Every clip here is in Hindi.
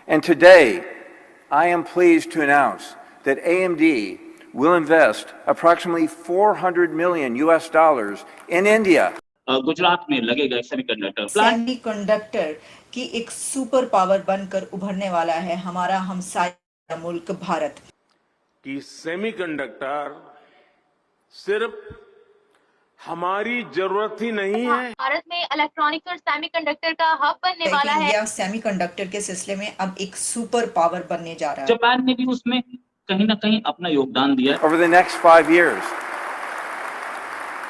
And today, I am pleased to announce that AMD will invest approximately $400 million in India. Gujarat में लगेगा सेमीकंडक्टर प्लांट। सेमीकंडक्टर की एक सुपर पावर बनकर उभरने वाला है हमारा हमसाया मुल्क भारत। कि सेमीकंडक्टर सिर्फ हमारी जरूरत ही नहीं है, भारत में इलेक्ट्रॉनिक्स और सेमीकंडक्टर का हब बनने वाला है। इंडिया सेमीकंडक्टर के सिलसिले में अब एक सुपर पावर बनने जा रहा है। जापान ने भी उसमें कहीं ना कहीं अपना योगदान दिया। Over the next 5 years,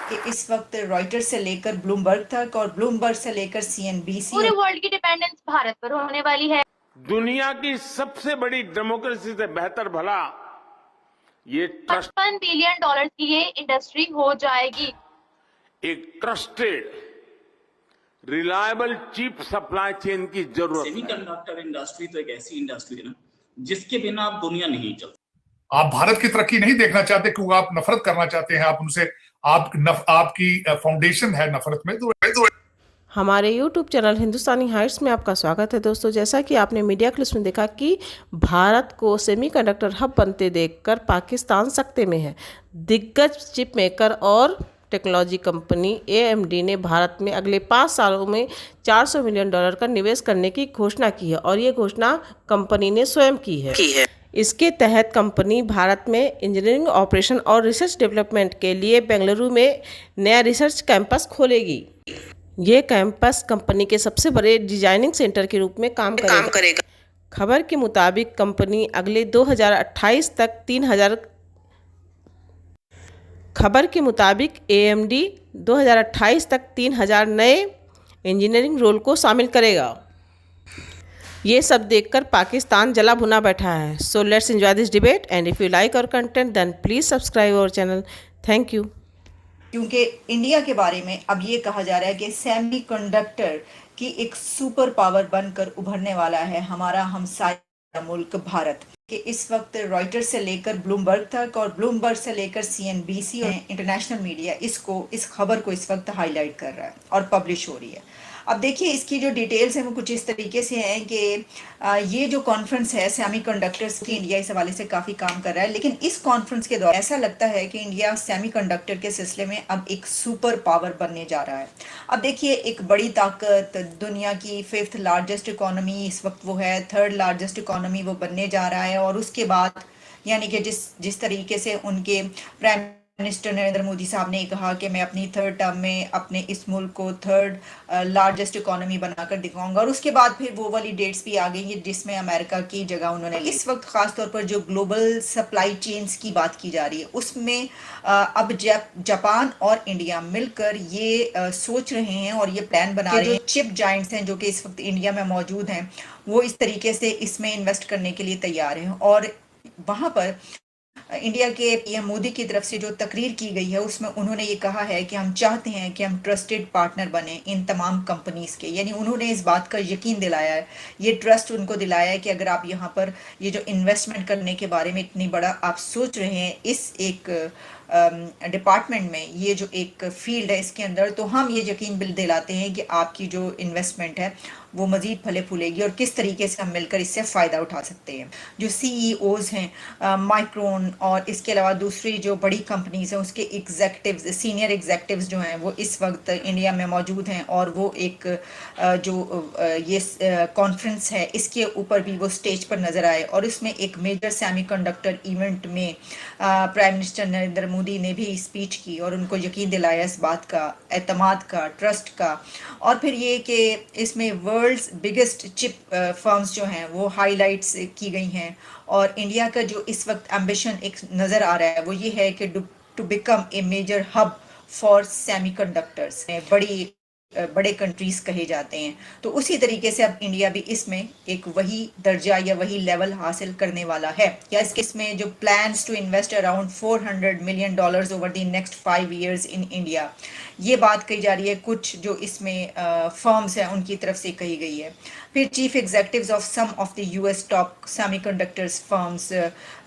कि इस वक्त रॉयटर्स से लेकर ब्लूमबर्ग तक और ब्लूमबर्ग से लेकर CNBC पूरे वर्ल्ड की डिपेंडेंस भारत पर होने वाली है। दुनिया की सबसे बड़ी डेमोक्रेसी से बेहतर भला ये ट्रस्ट, $55 बिलियन की ये इंडस्ट्री हो जाएगी। एक trusted reliable cheap supply chain की जरूरत है। सेमीकंडक्टर इंडस्ट्री तो एक ऐसी इंडस्ट्री है ना जिसके बिना अब दुनिया नहीं चलती। आप भारत की तरक्की नहीं देखना चाहते क्योंकि आप नफरत करना चाहते हैं, आप उनसे आपकी फाउंडेशन है नफरत में। तो हमारे YouTube चैनल हिंदुस्तानी हाइट्स में आपका स्वागत है दोस्तों। जैसा कि आपने मीडिया क्लिप्स में देखा कि भारत को सेमीकंडक्टर हब बनते देखकर पाकिस्तान सकते में है। दिग्गज चिप मेकर और टेक्नोलॉजी कंपनी AMD ने भारत में अगले 5 सालों में $400 मिलियन का निवेश करने की घोषणा की है और ये घोषणा कंपनी ने स्वयं की है। इसके तहत कंपनी भारत में इंजीनियरिंग ऑपरेशन और रिसर्च डेवलपमेंट के लिए बेंगलुरु में नया रिसर्च कैंपस खोलेगी। ये कैंपस कंपनी के सबसे बड़े डिजाइनिंग सेंटर के रूप में काम करेगा। खबर के मुताबिक कंपनी अगले 2028 तक 3000 खबर के मुताबिक AMD 2028 तक 3000 नए इंजीनियरिंग रोल को शामिल करेगा। ये सब देखकर पाकिस्तान जला भुना बैठा है। So let's enjoy this debate and if you like our content then please subscribe our channel. Thank you. क्योंकि इंडिया के बारे में अब ये कहा जा रहा है कि सेमीकंडक्टर की एक सुपर पावर बनकर उभरने वाला है हमारा हमसाया मुल्क भारत। कि इस वक्त रॉयटर्स से लेकर ब्लूमबर्ग तक और ब्लूमबर्ग से लेकर CNBC और इंटरनेशनल मीडिया इस खबर को इस वक्त हाईलाइट कर रहा है और पब्लिश हो रही है। अब देखिए इसकी जो डिटेल्स हैं वो कुछ इस तरीके से हैं कि ये जो कॉन्फ्रेंस है सेमीकंडक्टर्स की, इंडिया इस हवाले से काफ़ी काम कर रहा है। लेकिन इस कॉन्फ्रेंस के दौरान ऐसा लगता है कि इंडिया सेमीकंडक्टर के सिलसिले में अब एक सुपर पावर बनने जा रहा है। अब देखिए एक बड़ी ताकत, दुनिया की 5th लार्जेस्ट इकोनॉमी इस वक्त वो है, 3rd लार्जेस्ट इकोनॉमी वो बनने जा रहा है। और उसके बाद यानी कि जिस तरीके से उनके प्राइम मिनिस्टर नरेंद्र मोदी साहब ने कहा कि मैं अपनी 3rd टर्म में अपने इस मुल्क को 3rd लार्जेस्ट इकोनॉमी बनाकर दिखाऊंगा। और उसके बाद फिर वो वाली डेट्स भी आ गई हैं जिसमें अमेरिका की जगह उन्होंने इस वक्त ख़ास तौर पर जो ग्लोबल सप्लाई चेन्स की बात की जा रही है उसमें अब जापान और इंडिया मिलकर ये सोच रहे हैं और ये प्लान बना रहे हैं। चिप जाइंट्स हैं जो कि इस वक्त इंडिया में मौजूद हैं वो इस तरीके से इसमें इन्वेस्ट करने के लिए तैयार हैं। और वहाँ पर इंडिया के PM मोदी की तरफ से जो तकरीर की गई है उसमें उन्होंने ये कहा है कि हम चाहते हैं कि हम ट्रस्टेड पार्टनर बने इन तमाम कंपनीज़ के। यानी उन्होंने इस बात का यकीन दिलाया है, ये ट्रस्ट उनको दिलाया है कि अगर आप यहाँ पर ये जो इन्वेस्टमेंट करने के बारे में इतनी बड़ा आप सोच रहे हैं इस एक डिपार्टमेंट में, ये जो एक फील्ड है इसके अंदर, तो हम ये यकीन दिलाते हैं कि आपकी जो इन्वेस्टमेंट है वो मज़ीद फले फूलेगी और किस तरीके से हम मिलकर इससे फ़ायदा उठा सकते हैं। जो CEOs हैं माइक्रोन और इसके अलावा दूसरी जो बड़ी कंपनीज़ हैं उसके एग्जेक्टिव्स, सीनियर एग्जेक्टिव्स जो हैं वो इस वक्त इंडिया में मौजूद हैं। और वो एक ये कॉन्फ्रेंस है इसके ऊपर भी वो स्टेज पर नज़र आए और इसमें एक मेजर सेमीकंडक्टर इवेंट में प्राइम मिनिस्टर नरेंद्र मोदी ने भी स्पीच की और उनको यकीन दिलाया इस बात का, एतमाद का, ट्रस्ट का। और फिर ये कि इसमें वर्ल्ड्स बिगेस्ट चिप फर्म्स जो हैं वो हाईलाइट्स की गई हैं। और इंडिया का जो इस वक्त एम्बिशन एक नज़र आ रहा है वो ये है कि to become a major hub for semiconductors. बड़े कंट्रीज कहे जाते हैं, तो उसी तरीके से अब इंडिया भी इसमें एक वही दर्जा या वही लेवल हासिल करने वाला है। या इसमें जो plans to invest around $400 million over the next 5 years in India, ये बात कही जा रही है। कुछ जो इसमें फर्म्स हैं उनकी तरफ से कही गई है। फिर chief executives of some of the US top semiconductors firms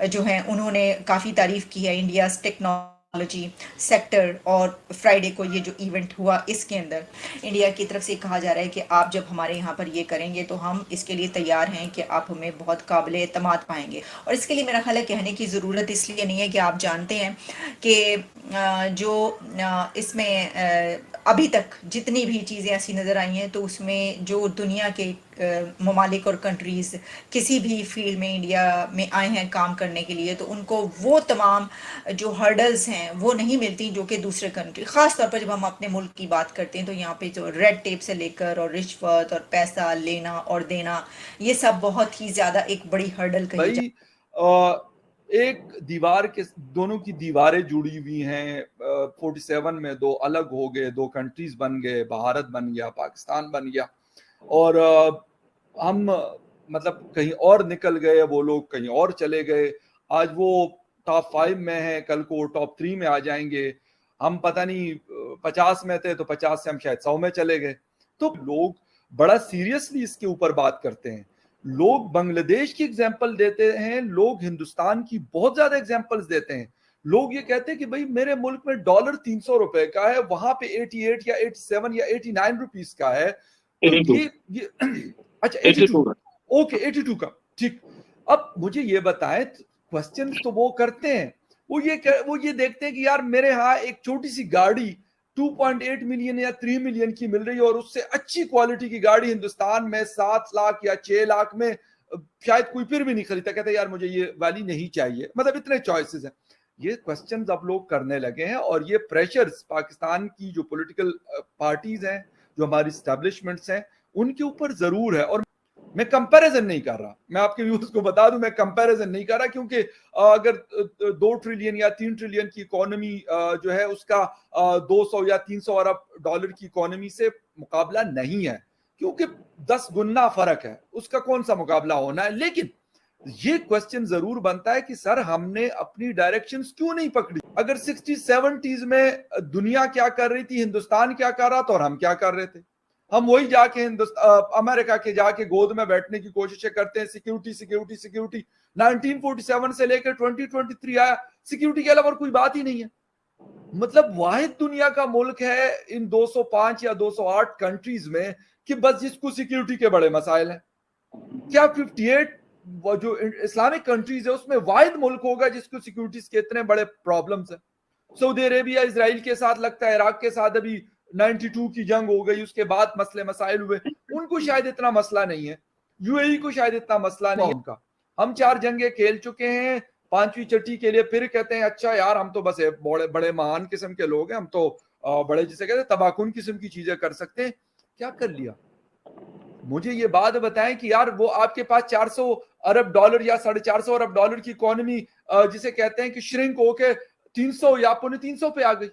जो हैं उन्होंने काफ़ी तारीफ़ की है इंडियाज़ टेक्नोलॉजी टेक्नोलॉजी सेक्टर और फ्राइडे को ये जो इवेंट हुआ इसके अंदर इंडिया की तरफ से कहा जा रहा है कि आप जब हमारे यहाँ पर ये करेंगे तो हम इसके लिए तैयार हैं कि आप हमें बहुत काबिल एतमाद पाएंगे। और इसके लिए मेरा ख्याल है कहने की ज़रूरत इसलिए नहीं है कि आप जानते हैं कि जो इसमें अभी तक जितनी भी चीज़ें ऐसी नज़र आई हैं तो उसमें जो दुनिया के ममालिक और कंट्रीज़ किसी भी फील्ड में इंडिया में आए हैं काम करने के लिए तो उनको वो तमाम जो हर्डल्स हैं वो नहीं मिलती जो कि दूसरे कंट्री, ख़ास तौर पर जब हम अपने मुल्क की बात करते हैं तो यहाँ पे जो रेड टेप से लेकर और रिश्वत और पैसा लेना और देना ये सब बहुत ही ज़्यादा एक बड़ी हर्डल कही भाई एक दीवार के दोनों की दीवारें जुड़ी हुई हैं। 47 में दो अलग हो गए, दो कंट्रीज बन गए, भारत बन गया, पाकिस्तान बन गया और हम मतलब कहीं और निकल गए, वो लोग कहीं और चले गए। आज वो टॉप 5 में है, कल को टॉप 3 में आ जाएंगे। हम पता नहीं 50 में थे तो 50 से हम शायद 100 में चले गए। तो लोग बड़ा सीरियसली इसके ऊपर बात करते हैं। लोग बांग्लादेश की एग्जाम्पल देते हैं, लोग हिंदुस्तान की बहुत ज्यादा एग्जाम्पल्स देते हैं। लोग ये कहते हैं कि भाई मेरे मुल्क में डॉलर 300 रुपए का है, वहां पे 88 या 87 या 89 रुपीस का है। तो ये अच्छा 82 ओके 82 का ठीक। अब मुझे ये बताएं, क्वेश्चन तो वो करते हैं, वो ये देखते हैं कि यार मेरे यहाँ एक छोटी सी गाड़ी 2.8 मिलियन या 3 मिलियन की मिल रही है और उससे अच्छी क्वालिटी की गाड़ी हिंदुस्तान में 7 लाख या 6 लाख में शायद कोई फिर भी नहीं खरीदता। कहता है यार मुझे ये वाली नहीं चाहिए। मतलब इतने चॉइसेस हैं। ये क्वेश्चंस अब लोग करने लगे हैं और ये प्रेशर्स पाकिस्तान की जो पॉलिटिकल पार्टीज हैं, जो हमारी एस्टैब्लिशमेंट्स हैं, उनके ऊपर जरूर है। और मैं कंपैरिजन नहीं कर रहा, मैं आपके व्यूअर्स को बता दूं, मैं कंपैरिजन नहीं कर रहा क्योंकि अगर 2 ट्रिलियन या 3 ट्रिलियन की इकोनॉमी जो है उसका 200 या 300 अरब डॉलर की इकोनॉमी से मुकाबला नहीं है, क्योंकि 10 गुना फर्क है, उसका कौन सा मुकाबला होना है। लेकिन ये क्वेश्चन जरूर बनता है कि सर हमने अपनी डायरेक्शंस क्यों नहीं पकड़ी। अगर 60-70s में दुनिया क्या कर रही थी, हिंदुस्तान क्या कर रहा था और हम क्या कर रहे थे, हम वही जाके अमेरिका के जाके गोद में बैठने की कोशिशें करते हैं। सिक्योरिटी सिक्योरिटी सिक्योरिटी 1947 से लेकर 2023 आया, सिक्योरिटी के अलावा कोई बात ही नहीं है। मतलब वाहिद दुनिया का मुल्क है इन 205 या 208 कंट्रीज में कि बस जिसको सिक्योरिटी के बड़े मसाइल हैं। क्या 58 जो इस्लामिक कंट्रीज है उसमें वाहिद मुल्क होगा जिसको सिक्योरिटी के इतने बड़े प्रॉब्लम्स हैं? सऊदी अरेबिया इजराइल के साथ लगता है, इराक के साथ अभी 92 की जंग हो गई, उसके बाद मसले मसाइल हुए, उनको शायद इतना मसला नहीं है। यूएई को शायद इतना मसला नहीं है उनका। हम 4 जंगें खेल चुके हैं, 5वीं छठी के लिए फिर कहते हैं अच्छा यार हम तो बस बड़े बड़े महान किस्म के लोग हैं, हम तो बड़े जिसे कहते हैं तबाकुन किस्म की चीजें कर सकते हैं। क्या कर लिया? मुझे ये बात बताएं कि यार वो आपके पास 400 अरब डॉलर या 450 अरब डॉलर की इकोनॉमी जिसे कहते हैं कि श्रिंक होके 300 या 350 पे आ गई।